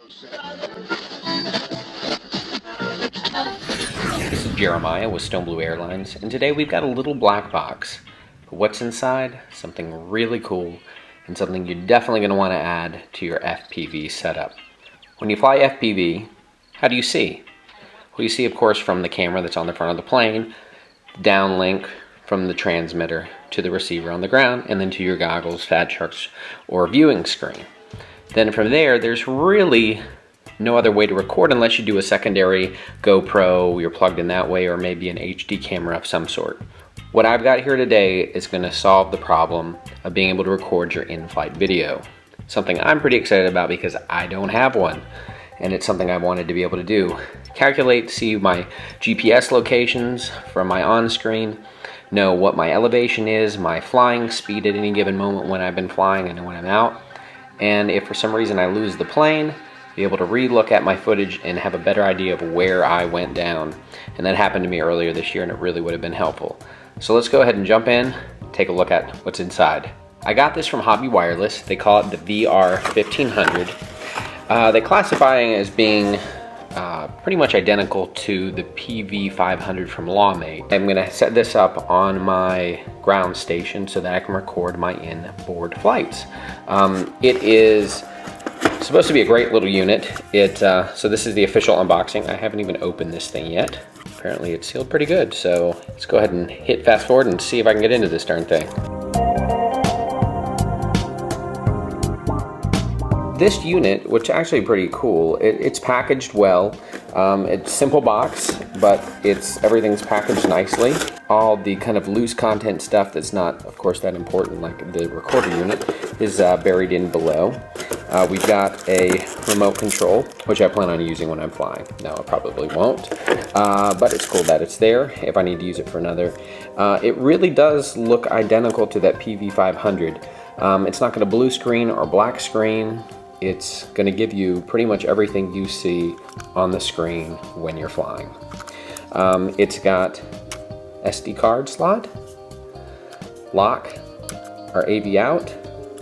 This is Jeremiah with Stone Blue Airlines, and today we've got a little black box. But what's inside? Something really cool, and something you're definitely going to want to add to your FPV setup. When you fly FPV, how do you see? Well, you see, of course, from the camera that's on the front of the plane, downlink from the transmitter to the receiver on the ground, and then to your goggles, fat sharks, or viewing screen. Then from there, there's really no other way to record unless you do a secondary GoPro, you're plugged in that way, or maybe an HD camera of some sort. What I've got here today is going to solve the problem of being able to record your in-flight video. Something I'm pretty excited about because I don't have one, and it's something I wanted to be able to do. Calculate, see my GPS locations from my on-screen, know what my elevation is, my flying speed at any given moment when I've been flying and when I'm out, and if for some reason I lose the plane, be able to re-look at my footage and have a better idea of where I went down. And that happened to me earlier this year, and it really would have been helpful. So let's go ahead and jump in, take a look at what's inside. I got this from Hobby Wireless. They call it the VR1500. They classify it as being pretty much identical to the PV500 from Lawmate. I'm gonna set this up on my ground station so that I can record my inboard flights. It is supposed to be a great little unit. So this is the official unboxing. I haven't even opened this thing yet. Apparently it's sealed pretty good, so let's go ahead and hit fast forward and see if I can get into this darn thing. This unit, which is actually pretty cool, it's packaged well. It's a simple box, but everything's packaged nicely. All the kind of loose content stuff that's not, of course, that important, like the recorder unit, is buried in below. We've got a remote control, which I plan on using when I'm flying. No, I probably won't, but it's cool that it's there if I need to use it for another. It really does look identical to that PV500. It's not going to blue screen or black screen. It's going to give you pretty much everything you see on the screen when you're flying. It's got SD card slot, lock, or AV out,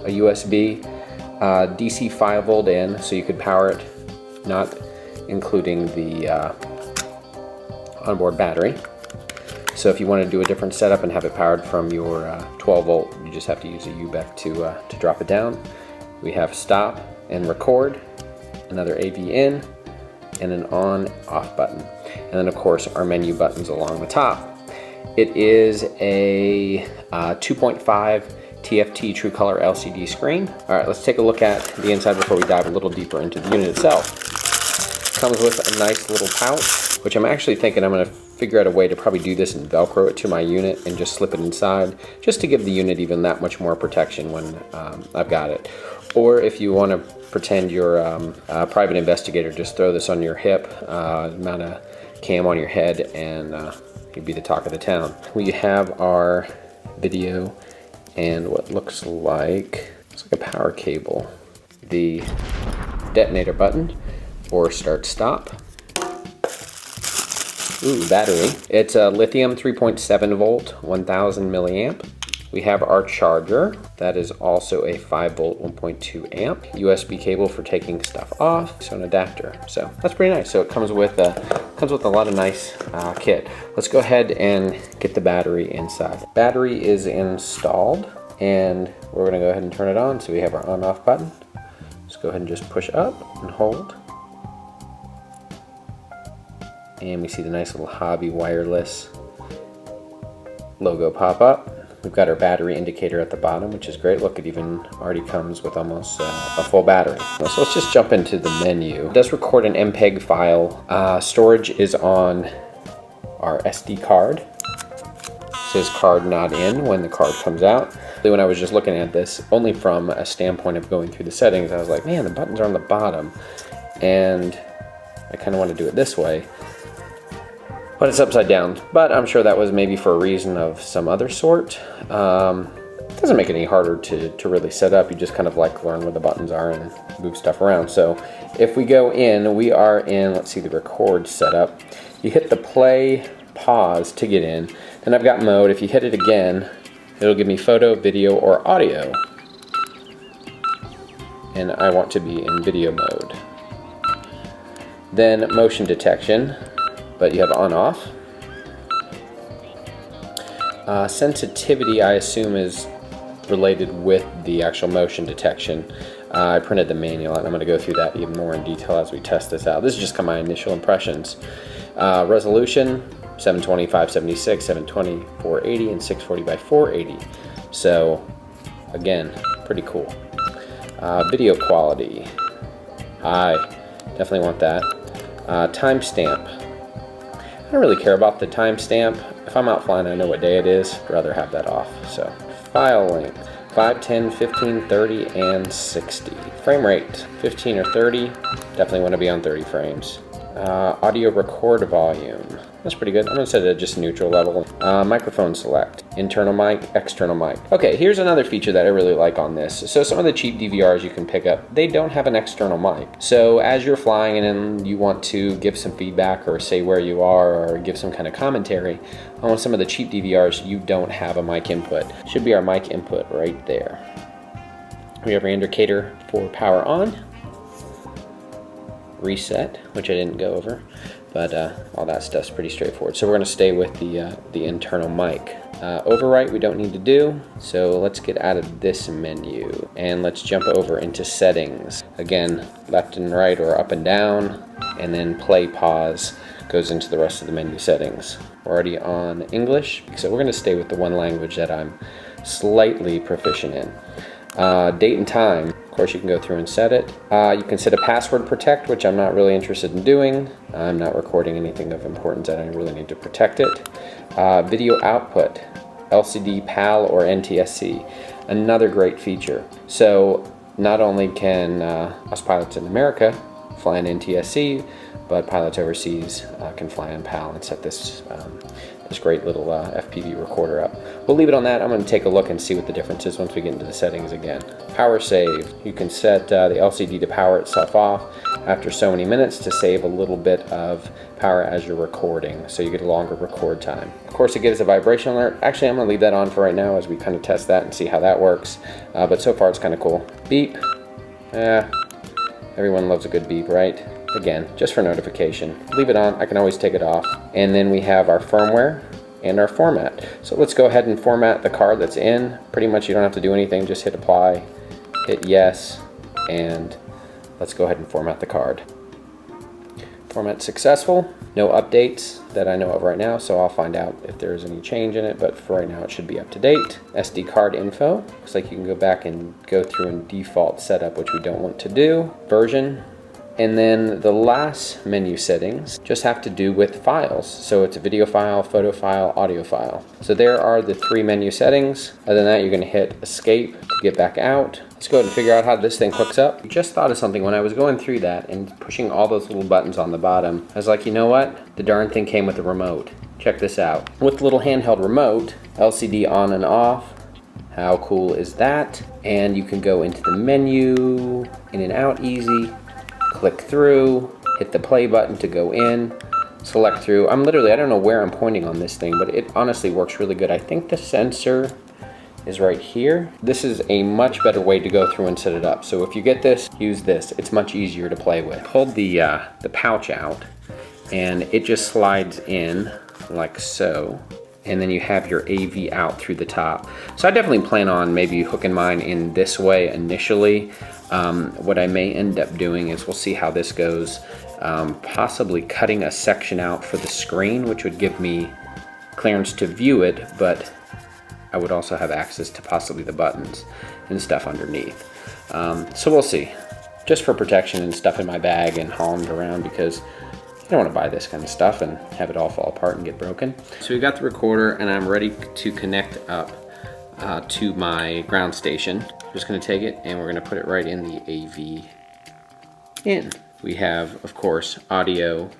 a USB, DC 5 volt in, so you could power it, not including the onboard battery. So if you want to do a different setup and have it powered from your 12 volt, you just have to use a UBEC to drop it down. We have stop and record, another AV in, and an on-off button. And then of course our menu buttons along the top. It is a 2.5 TFT True Color LCD screen. All right, let's take a look at the inside before we dive a little deeper into the unit itself. Comes with a nice little pouch, which I'm actually thinking I'm gonna figure out a way to probably do this and Velcro it to my unit and just slip it inside, just to give the unit even that much more protection when I've got it. Or if you want to pretend you're a private investigator, just throw this on your hip, mount a cam on your head, and you'd be the talk of the town. We have our video and what looks like a power cable, the detonator button or start stop. Ooh, battery. It's a lithium 3.7 volt, 1000 milliamp. We have our charger. That is also a 5 volt, 1.2 amp. USB cable for taking stuff off. So an adapter. So that's pretty nice. So it comes with a lot of nice kit. Let's go ahead and get the battery inside. Battery is installed, and we're gonna go ahead and turn it on. So we have our on-off button. Let's go ahead and just push up and hold. And we see the nice little Hobby Wireless logo pop up. We've got our battery indicator at the bottom, which is great. Look, it even already comes with almost a full battery. So let's just jump into the menu. It does record an MPEG file. Storage is on our SD card. It says card not in when the card comes out. When I was just looking at this, only from a standpoint of going through the settings, I was like, man, the buttons are on the bottom. And I kind of want to do it this way. But it's upside down. But I'm sure that was maybe for a reason of some other sort. It doesn't make it any harder to really set up. You just kind of like learn where the buttons are and move stuff around. So if we go in, we are in, let's see, the record setup. You hit the play, pause to get in. Then I've got mode. If you hit it again, it'll give me photo, video, or audio. And I want to be in video mode. Then motion detection, but you have on-off. Sensitivity, I assume, is related with the actual motion detection. I printed the manual and I'm going to go through that even more in detail as we test this out. This is just kind of my initial impressions. Resolution 720 x 576, 720 480, and 640 by 480. So again, pretty cool. Video quality, high, definitely want that. Timestamp, I don't really care about the timestamp. If I'm out flying, I know what day it is. I'd rather have that off. So file length, 5, 10, 15, 30, and 60. Frame rate, 15 or 30. Definitely want to be on 30 frames. Audio record volume. That's pretty good. I'm going to set it at just neutral level. Microphone select. Internal mic, external mic. Okay, here's another feature that I really like on this. So some of the cheap DVRs you can pick up, they don't have an external mic. So as you're flying and you want to give some feedback or say where you are or give some kind of commentary, on some of the cheap DVRs, you don't have a mic input. Should be our mic input right there. We have our indicator for power on. Reset, which I didn't go over, but all that stuff's pretty straightforward. So we're going to stay with the internal mic. Overwrite we don't need to do, so let's get out of this menu and let's jump over into settings. Again, left and right or up and down, and then play pause goes into the rest of the menu settings. We're already on English, so we're going to stay with the one language that I'm slightly proficient in. Date and time. Of course, you can go through and set it. You can set a password protect, which I'm not really interested in doing. I'm not recording anything of importance that I really need to protect it. Video output, LCD, PAL, or NTSC. Another great feature. So not only can us pilots in America fly in NTSC, but pilots overseas can fly on PAL and set this this great little FPV recorder up. We'll leave it on that. I'm going to take a look and see what the difference is once we get into the settings again. Power save. You can set the LCD to power itself off after so many minutes to save a little bit of power as you're recording, so you get a longer record time. Of course, it gives a vibration alert. Actually, I'm going to leave that on for right now as we kind of test that and see how that works. But so far, it's kind of cool. Beep. Everyone loves a good beep, right? Again, just for notification. Leave it on. I can always take it off. And then we have our firmware and our format. So let's go ahead and format the card that's in. Pretty much you don't have to do anything. Just hit apply, hit yes, and let's go ahead and format the card. Format successful. No updates that I know of right now, so I'll find out if there's any change in it, but for right now it should be up to date. SD card info. Looks like you can go back and go through and default setup, which we don't want to do. Version. And then the last menu settings just have to do with files. So it's a video file, photo file, audio file. So there are the three menu settings. Other than that, you're gonna hit escape to get back out. Let's go ahead and figure out how this thing hooks up. I just thought of something when I was going through that and pushing all those little buttons on the bottom. I was like, you know what? The darn thing came with a remote. Check this out. With the little handheld remote, LCD on and off. How cool is that? And you can go into the menu, in and out easy. Click through, hit the play button to go in, select through. I don't know where I'm pointing on this thing, but it honestly works really good. I think the sensor is right here. This is a much better way to go through and set it up. So if you get this, use this. It's much easier to play with. Hold the pouch out, and it just slides in like so. And then you have your AV out through the top. So I definitely plan on maybe hooking mine in this way initially. What I may end up doing is, we'll see how this goes, possibly cutting a section out for the screen, which would give me clearance to view it, but I would also have access to possibly the buttons and stuff underneath. So we'll see. Just for protection and stuff in my bag and hauling it around, because I don't want to buy this kind of stuff and have it all fall apart and get broken. So we got the recorder and I'm ready to connect up to my ground station. I'm just going to take it and we're going to put it right in the AV in. We have, of course, audio,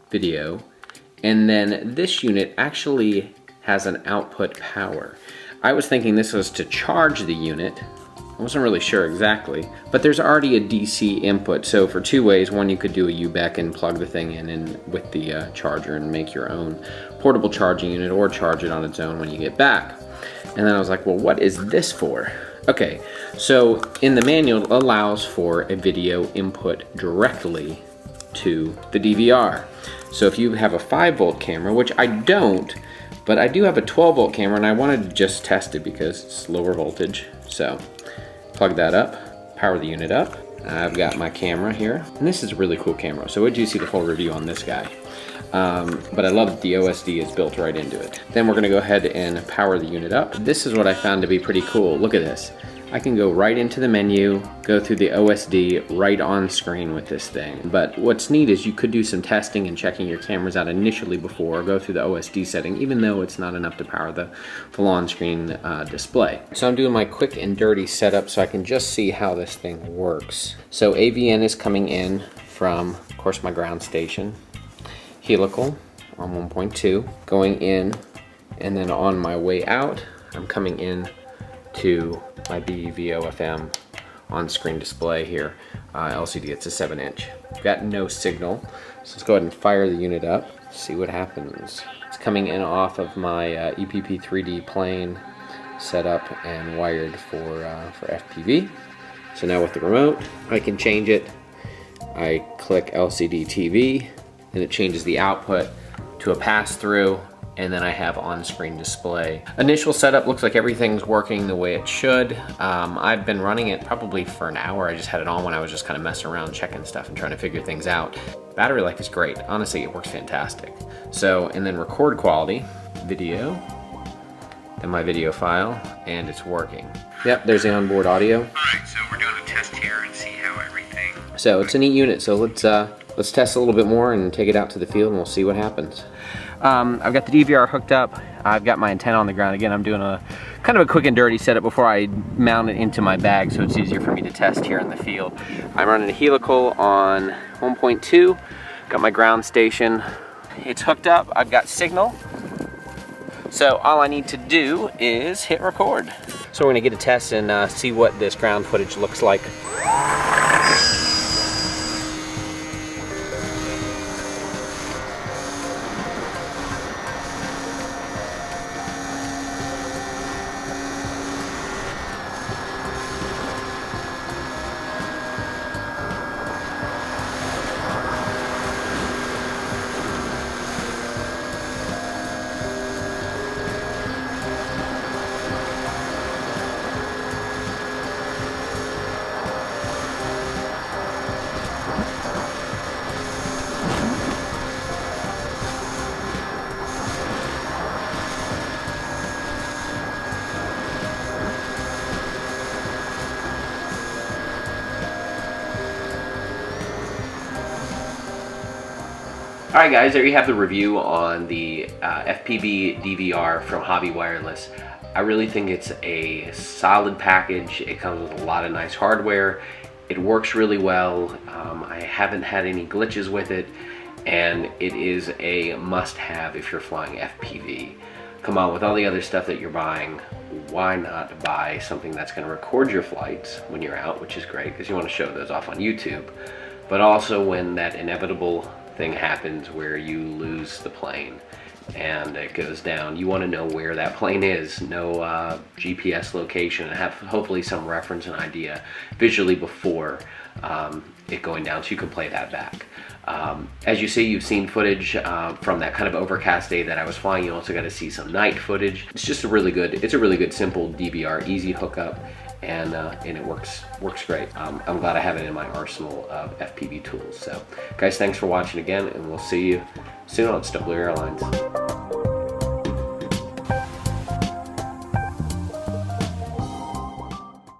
video, and then this unit actually has an output power. I was thinking this was to charge the unit. I wasn't really sure exactly, but there's already a DC input. So for two ways, one, you could do a UBEC and plug the thing in and with the charger and make your own portable charging unit, or charge it on its own when you get back. And then I was like, well, what is this for? Okay, so in the manual, it allows for a video input directly to the DVR. So if you have a 5-volt camera, which I don't, but I do have a 12-volt camera and I wanted to just test it because it's lower voltage. So plug that up, power the unit up. I've got my camera here, and this is a really cool camera. So wait till you see the full review on this guy. But I love that the OSD is built right into it. Then we're gonna go ahead and power the unit up. This is what I found to be pretty cool. Look at this. I can go right into the menu, go through the OSD right on screen with this thing. But what's neat is you could do some testing and checking your cameras out initially before, go through the OSD setting, even though it's not enough to power the full on-screen display. So I'm doing my quick and dirty setup so I can just see how this thing works. So AVN is coming in from, of course, my ground station. Helical on 1.2, going in, and then on my way out, I'm coming in to my BVOFM on-screen display here. LCD, it's a 7-inch. Got no signal, so let's go ahead and fire the unit up, see what happens. It's coming in off of my EPP 3D plane set up and wired for FPV. So now with the remote, I can change it. I click LCD TV, and it changes the output to a pass-through, and then I have on-screen display. Initial setup looks like everything's working the way it should. I've been running it probably for an hour. I just had it on when I was just kind of messing around, checking stuff and trying to figure things out. Battery life is great. Honestly, it works fantastic. So, and then record quality, video, then my video file, and it's working. Yep, there's the onboard audio. All right, so we're doing a test here and see how everything. So it's a neat unit, so let's test a little bit more and take it out to the field and we'll see what happens. I've got the DVR hooked up. I've got my antenna on the ground. Again, I'm doing a kind of a quick and dirty setup before I mount it into my bag so it's easier for me to test here in the field. I'm running a helical on 1.2. Got my ground station. It's hooked up. I've got signal. So all I need to do is hit record. So we're gonna get a test and see what this ground footage looks like. Alright guys, there you have the review on the FPV DVR from Hobby Wireless. I really think it's a solid package. It comes with a lot of nice hardware. It works really well. I haven't had any glitches with it, and it is a must-have if you're flying FPV. Come on, with all the other stuff that you're buying, why not buy something that's going to record your flights when you're out, which is great because you want to show those off on YouTube, but also when that inevitable thing happens where you lose the plane and it goes down, you want to know where that plane is, know GPS location, and have hopefully some reference and idea visually before it going down so you can play that back. As you see, you've seen footage from that kind of overcast day that I was flying. You also got to see some night footage. It's just a really good simple DVR, easy hookup, and it works great. I'm glad I have it in my arsenal of FPV tools. So guys, thanks for watching again, and we'll see you soon on Airlines.